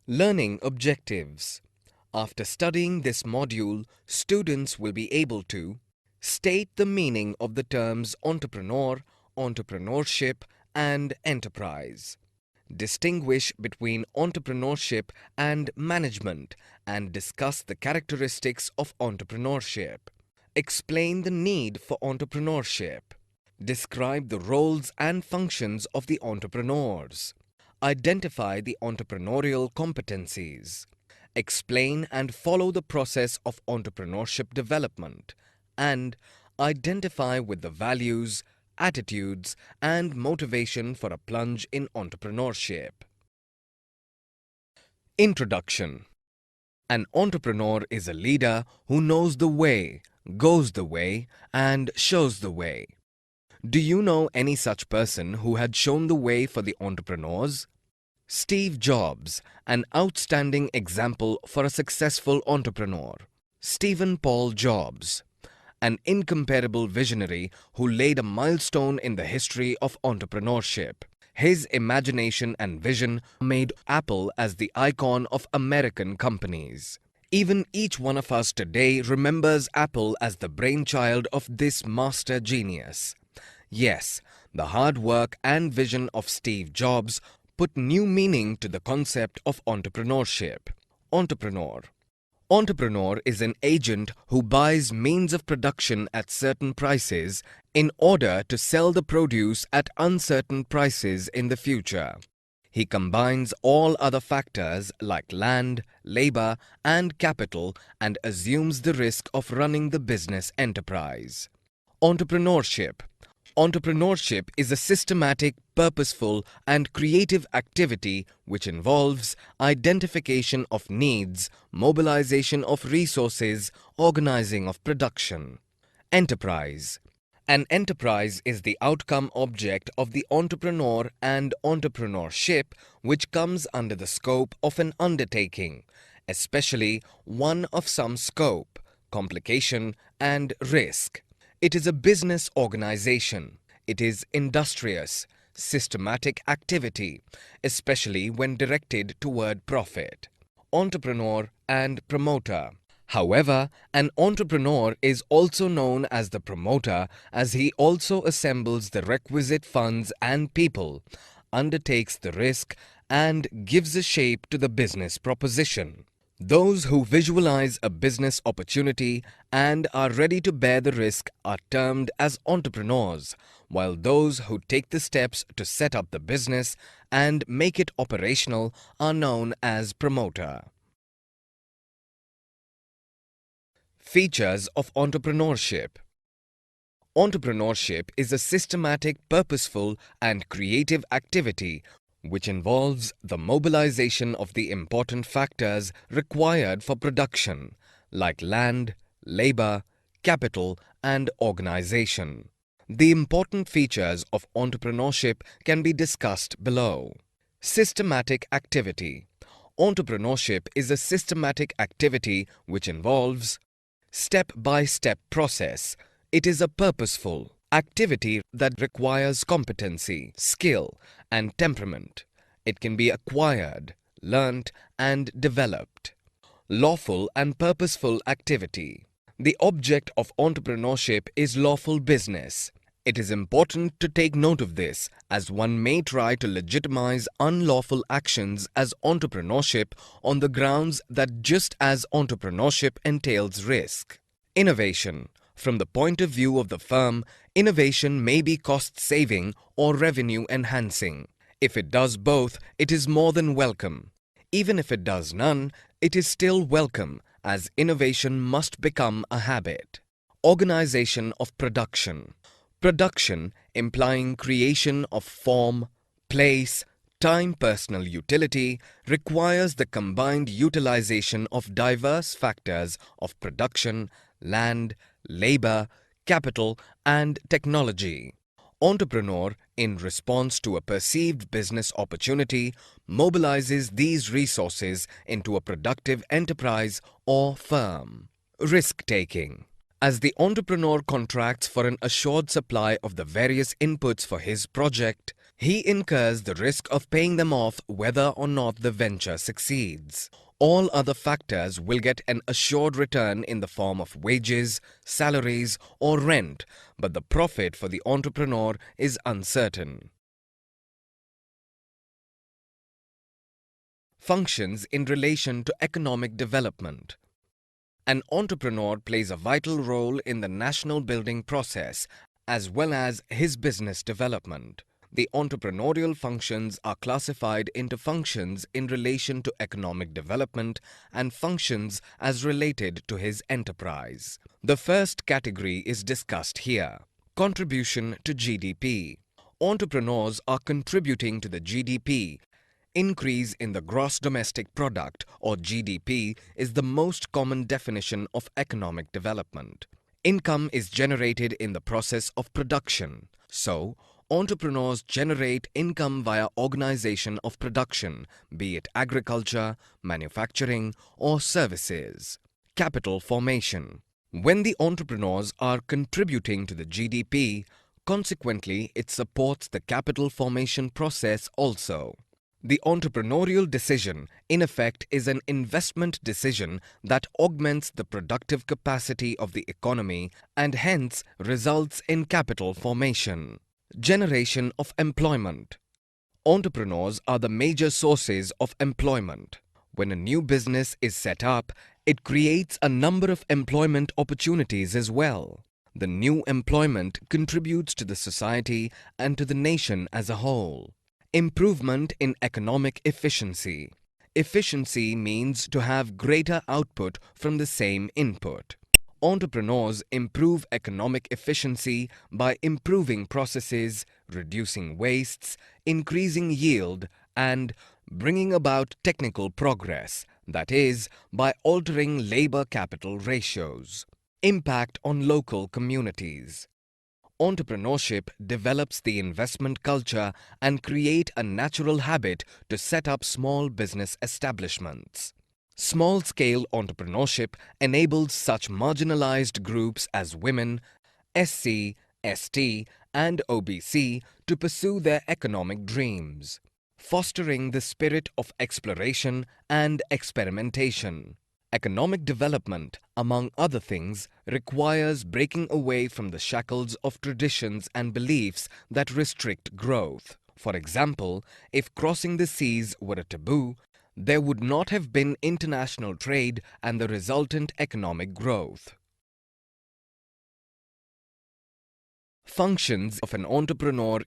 Learning objectives. After studying this module, students will be able to state the meaning of the terms entrepreneur, entrepreneurship, and enterprise. Distinguish between entrepreneurship and management and discuss the characteristics of entrepreneurship. Explain the need for entrepreneurship. Describe the roles and functions of the entrepreneurs. Identify the entrepreneurial competencies. Explain and follow the process of entrepreneurship development. And identify with the values, attitudes, and motivation for a plunge in entrepreneurship. Introduction. An entrepreneur is a leader who knows the way, goes the way, and shows the way. Do you know any such person who had shown the way for the entrepreneurs? Steve Jobs, an outstanding example for a successful entrepreneur. Stephen Paul Jobs, an incomparable visionary who laid a milestone in the history of entrepreneurship. His imagination and vision made Apple as the icon of American companies. Even each one of us today remembers Apple as the brainchild of this master genius. Yes, the hard work and vision of Steve Jobs put new meaning to the concept of entrepreneurship. Entrepreneur. Entrepreneur is an agent who buys means of production at certain prices in order to sell the produce at uncertain prices in the future. He combines all other factors like land, labor, and capital and assumes the risk of running the business enterprise. Entrepreneurship. Entrepreneurship is a systematic, purposeful, and creative activity which involves identification of needs, mobilization of resources, organizing of production. Enterprise. An enterprise is the outcome object of the entrepreneur and entrepreneurship which comes under the scope of an undertaking, especially one of some scope, complication, and risk. It is a business organization. It is industrious, systematic activity, especially when directed toward profit. Entrepreneur and promoter. However, an entrepreneur is also known as the promoter as he also assembles the requisite funds and people, undertakes the risk, and gives a shape to the business proposition. Those who visualize a business opportunity and are ready to bear the risk are termed as entrepreneurs, while those who take the steps to set up the business and make it operational are known as promoter. Features of entrepreneurship. Entrepreneurship is a systematic, purposeful, and creative activity which involves the mobilization of the important factors required for production, like land, labor, capital, and organization. The important features of entrepreneurship can be discussed below. Systematic activity. Entrepreneurship is a systematic activity which involves step-by-step process. It is a purposeful activity that requires competency, skill, and temperament. It can be acquired, learnt, and developed. Lawful and purposeful activity. The object of entrepreneurship is lawful business. It is important to take note of this, as one may try to legitimize unlawful actions as entrepreneurship on the grounds that just as entrepreneurship entails risk. Innovation. From the point of view of the firm, innovation may be cost-saving or revenue-enhancing. If it does both, it is more than welcome. Even if it does none, it is still welcome, as innovation must become a habit. Organization of production. Production, implying creation of form, place, time, personal utility, requires the combined utilization of diverse factors of production, land, labor, capital, and technology. Entrepreneur, in response to a perceived business opportunity, mobilizes these resources into a productive enterprise or firm. Risk-taking. As the entrepreneur contracts for an assured supply of the various inputs for his project, he incurs the risk of paying them off whether or not the venture succeeds. All other factors will get an assured return in the form of wages, salaries, or rent, but the profit for the entrepreneur is uncertain. Functions in relation to economic development. An entrepreneur plays a vital role in the national building process as well as his business development. The entrepreneurial functions are classified into functions in relation to economic development and functions as related to his enterprise. The first category is discussed here. Contribution to GDP. Entrepreneurs are contributing to the GDP. Increase in the gross domestic product or GDP is the most common definition of economic development. Income is generated in the process of production. So, entrepreneurs generate income via organization of production, be it agriculture, manufacturing, or services. Capital formation. When the entrepreneurs are contributing to the GDP, consequently, it supports the capital formation process also. The entrepreneurial decision, in effect, is an investment decision that augments the productive capacity of the economy and hence results in capital formation. Generation of employment. Entrepreneurs are the major sources of employment. When a new business is set up, it creates a number of employment opportunities as well. The new employment contributes to the society and to the nation as a whole. Improvement in economic efficiency. Efficiency means to have greater output from the same input. Entrepreneurs improve economic efficiency by improving processes, reducing wastes, increasing yield, and bringing about technical progress, that is, by altering labor-capital ratios. Impact on local communities. Entrepreneurship develops the investment culture and create a natural habit to set up small business establishments. Small-scale entrepreneurship enables such marginalized groups as women, SC, ST, and OBC to pursue their economic dreams, fostering the spirit of exploration and experimentation. Economic development, among other things, requires breaking away from the shackles of traditions and beliefs that restrict growth. For example, if crossing the seas were a taboo, there would not have been international trade and the resultant economic growth. Functions of an entrepreneur.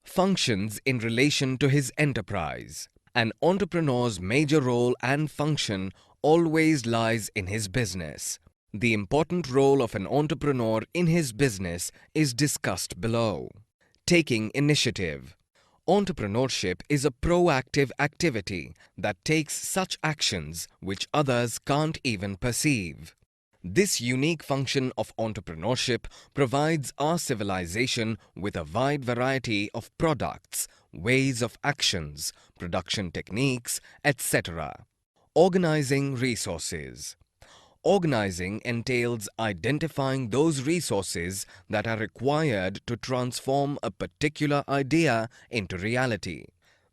Functions in relation to his enterprise. An entrepreneur's major role and function always lies in his business. The important role of an entrepreneur in his business is discussed below. Taking initiative. Entrepreneurship is a proactive activity that takes such actions which others can't even perceive. This unique function of entrepreneurship provides our civilization with a wide variety of products, ways of actions, production techniques, etc. Organizing resources. Organizing entails identifying those resources that are required to transform a particular idea into reality.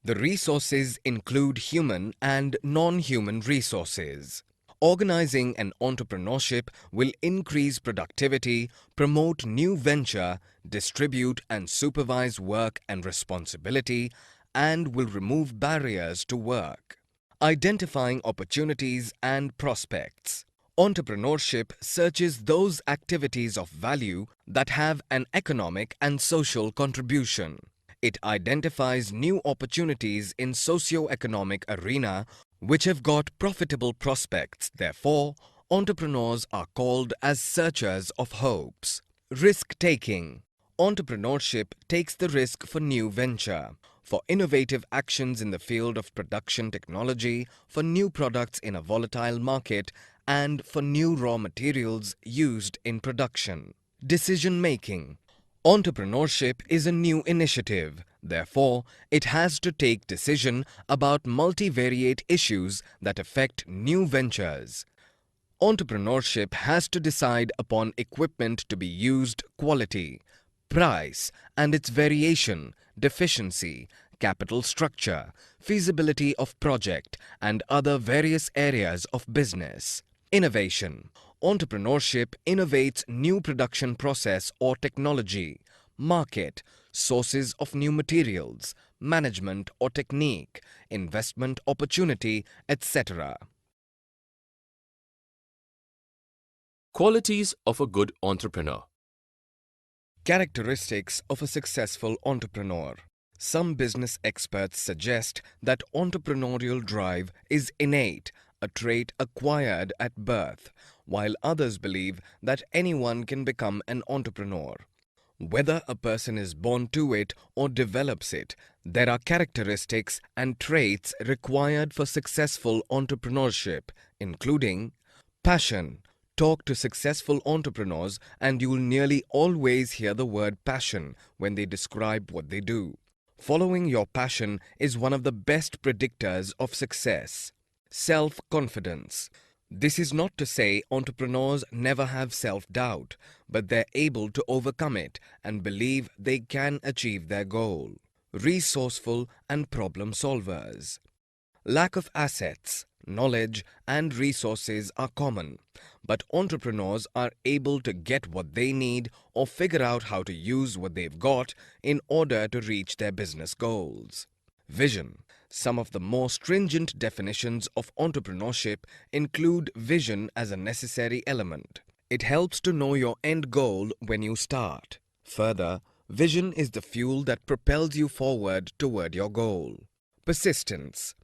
The resources include human and non-human resources. Organizing an entrepreneurship will increase productivity, promote new venture, distribute and supervise work and responsibility, and will remove barriers to work. Identifying opportunities and prospects. Entrepreneurship searches those activities of value that have an economic and social contribution. It identifies new opportunities in socio-economic arena which have got profitable prospects. Therefore, entrepreneurs are called as searchers of hopes. Risk-taking. Entrepreneurship takes the risk for new venture, for innovative actions in the field of production technology, for new products in a volatile market, and for new raw materials used in production. Decision-making. Entrepreneurship is a new initiative. Therefore, it has to take decision about multivariate issues that affect new ventures. Entrepreneurship has to decide upon equipment to be used, quality, price, and its variation, deficiency, capital structure, feasibility of project, and other various areas of business. Innovation. Entrepreneurship innovates new production process or technology, market, sources of new materials, management or technique, investment opportunity, etc. Qualities of a good entrepreneur. Characteristics of a successful entrepreneur. Some business experts suggest that entrepreneurial drive is innate, a trait acquired at birth, while others believe that anyone can become an entrepreneur. Whether a person is born to it or develops it, there are characteristics and traits required for successful entrepreneurship, including passion. Talk to successful entrepreneurs and you will nearly always hear the word passion when they describe what they do. Following your passion is one of the best predictors of success. Self-confidence. This is not to say entrepreneurs never have self-doubt, but they're able to overcome it and believe they can achieve their goal. Resourceful and problem solvers. Lack of assets, knowledge, and resources are common, but entrepreneurs are able to get what they need or figure out how to use what they've got in order to reach their business goals. Vision. Some of the more stringent definitions of entrepreneurship include vision as a necessary element. It helps to know your end goal when you start. Further, vision is the fuel that propels you forward toward your goal. Persistence.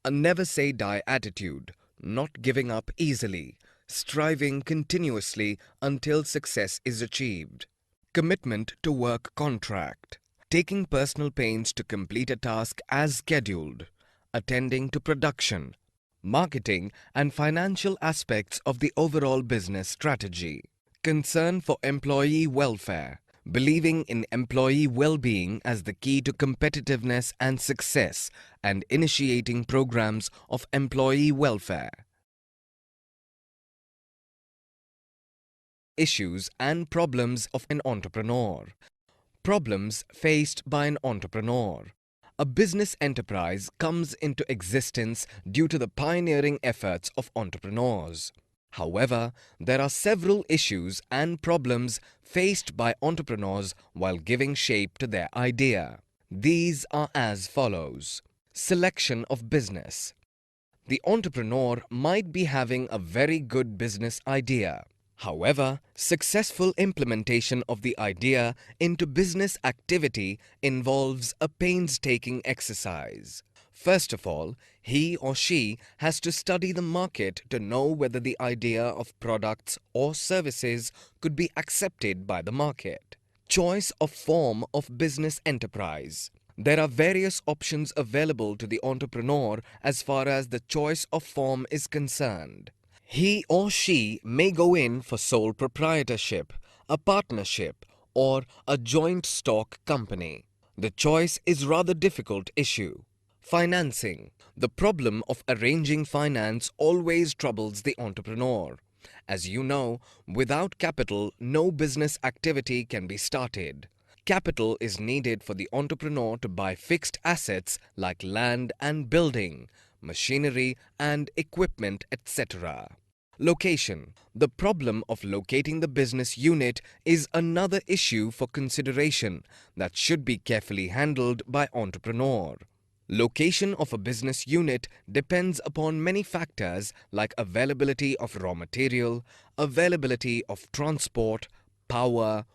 A never-say-die attitude, not giving up easily, striving continuously until success is achieved. Commitment to work contract, taking personal pains to complete a task as scheduled, attending to production, marketing and financial aspects of the overall business strategy. Concern for employee welfare, believing in employee well-being as the key to competitiveness and success, and initiating programs of employee welfare. Issues and problems of an entrepreneur. Problems faced by an entrepreneur. A business enterprise comes into existence due to the pioneering efforts of entrepreneurs. However, there are several issues and problems faced by entrepreneurs while giving shape to their idea. These are as follows. Selection of business. The entrepreneur might be having a very good business idea. However, successful implementation of the idea into business activity involves a painstaking exercise. First of all, he or she has to study the market to know whether the idea of products or services could be accepted by the market. Choice of form of business enterprise. There are various options available to the entrepreneur as far as the choice of form is concerned. He or she may go in for sole proprietorship, a partnership, or a joint stock company. The choice is rather difficult issue. Financing. The problem of arranging finance always troubles the entrepreneur. As you know, without capital, no business activity can be started. Capital is needed for the entrepreneur to buy fixed assets like land and building, machinery and equipment, etc. Location. The problem of locating the business unit is another issue for consideration that should be carefully handled by entrepreneur. Location of a business unit depends upon many factors like availability of raw material, availability of transport, power,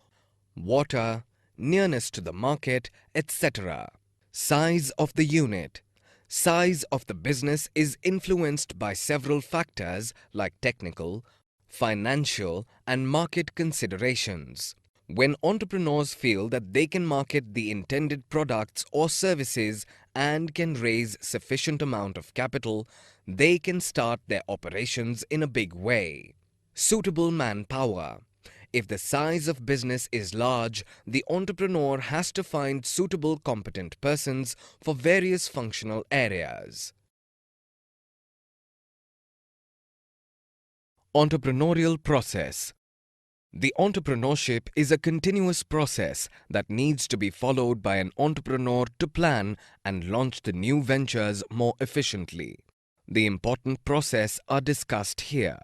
water, nearness to the market, etc. Size of the unit. Size of the business is influenced by several factors like technical, financial, and market considerations. When entrepreneurs feel that they can market the intended products or services and can raise sufficient amount of capital, they can start their operations in a big way. Suitable manpower. If the size of business is large, the entrepreneur has to find suitable competent persons for various functional areas. Entrepreneurial process. The entrepreneurship is a continuous process that needs to be followed by an entrepreneur to plan and launch the new ventures more efficiently. The important process are discussed here.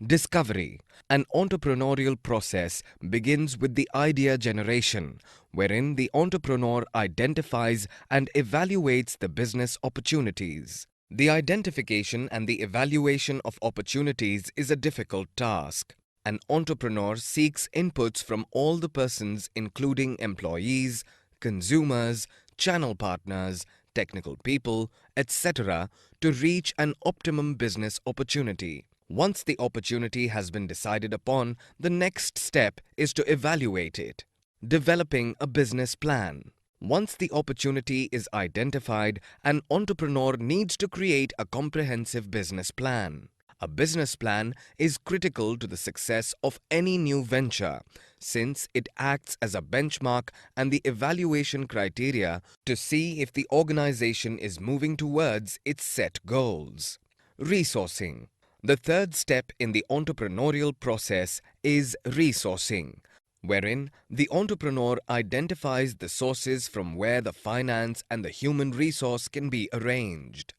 Discovery. An entrepreneurial process begins with the idea generation, wherein the entrepreneur identifies and evaluates the business opportunities. The identification and the evaluation of opportunities is a difficult task. An entrepreneur seeks inputs from all the persons including employees, consumers, channel partners, technical people, etc. to reach an optimum business opportunity. Once the opportunity has been decided upon, the next step is to evaluate it. Developing a business plan. Once the opportunity is identified, an entrepreneur needs to create a comprehensive business plan. A business plan is critical to the success of any new venture, since it acts as a benchmark and the evaluation criteria to see if the organization is moving towards its set goals. Resourcing. The third step in the entrepreneurial process is resourcing, wherein the entrepreneur identifies the sources from where the finance and the human resource can be arranged.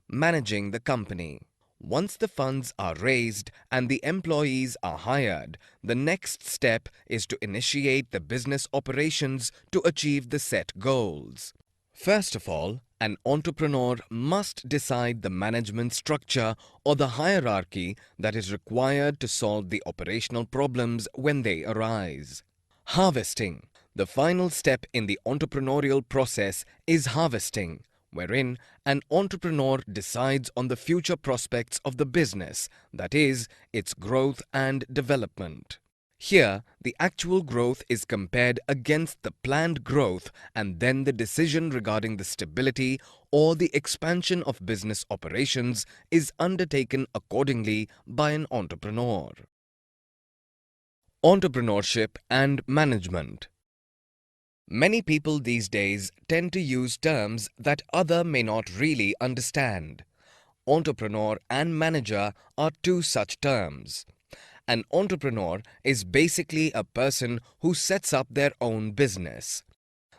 Managing the company. Once the funds are raised and the employees are hired, the next step is to initiate the business operations to achieve the set goals. First of all, an entrepreneur must decide the management structure or the hierarchy that is required to solve the operational problems when they arise. Harvesting. The final step in the entrepreneurial process is harvesting, wherein an entrepreneur decides on the future prospects of the business, that is, its growth and development. Here, the actual growth is compared against the planned growth, and then the decision regarding the stability or the expansion of business operations is undertaken accordingly by an entrepreneur. Entrepreneurship and Management. Many people these days tend to use terms that others may not really understand. Entrepreneur and manager are two such terms. An entrepreneur is basically a person who sets up their own business.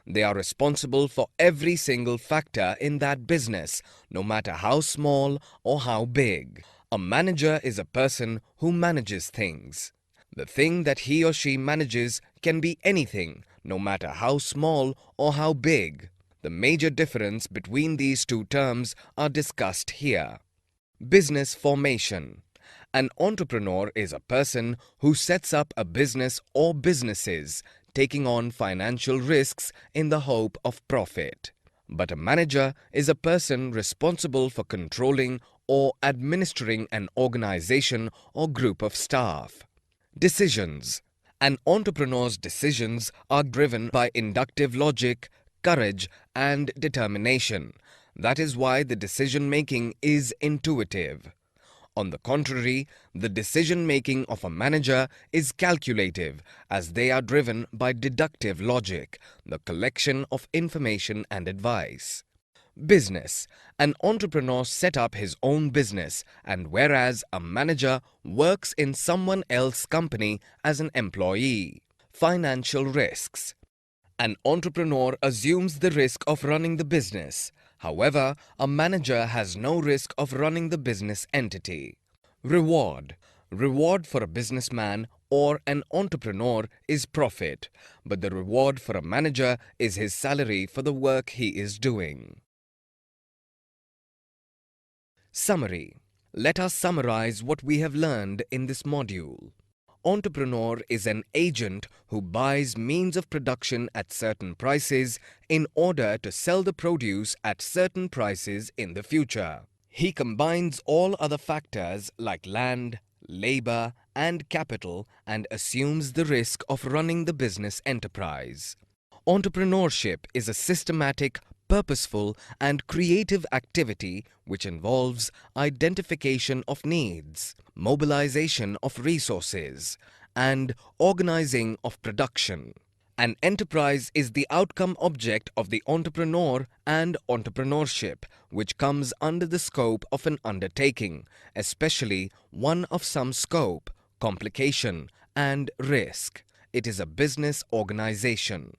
They are responsible for every single factor in that business, no matter how small or how big. A manager is a person who manages things. The thing that he or she manages can be anything, no matter how small or how big. The major difference between these two terms are discussed here. Business formation. An entrepreneur is a person who sets up a business or businesses, taking on financial risks in the hope of profit. But a manager is a person responsible for controlling or administering an organization or group of staff. Decisions. An entrepreneur's decisions are driven by inductive logic, courage, and determination. That is why the decision-making is intuitive. On the contrary, the decision-making of a manager is calculative, as they are driven by deductive logic, the collection of information and advice. Business. An entrepreneur set up his own business, and whereas a manager works in someone else's company as an employee. Financial risks. An entrepreneur assumes the risk of running the business. However, a manager has no risk of running the business entity. Reward. Reward for a businessman or an entrepreneur is profit, but the reward for a manager is his salary for the work he is doing. Summary. Let us summarize what we have learned in this module. Entrepreneur is an agent who buys means of production at certain prices in order to sell the produce at certain prices in the future. He combines all other factors like land, labor, and capital and assumes the risk of running the business enterprise. Entrepreneurship is a systematic, purposeful, and creative activity which involves identification of needs, mobilization of resources, and organizing of production. An enterprise is the outcome object of the entrepreneur and entrepreneurship, which comes under the scope of an undertaking, especially one of some scope, complication, and risk. It is a business organization.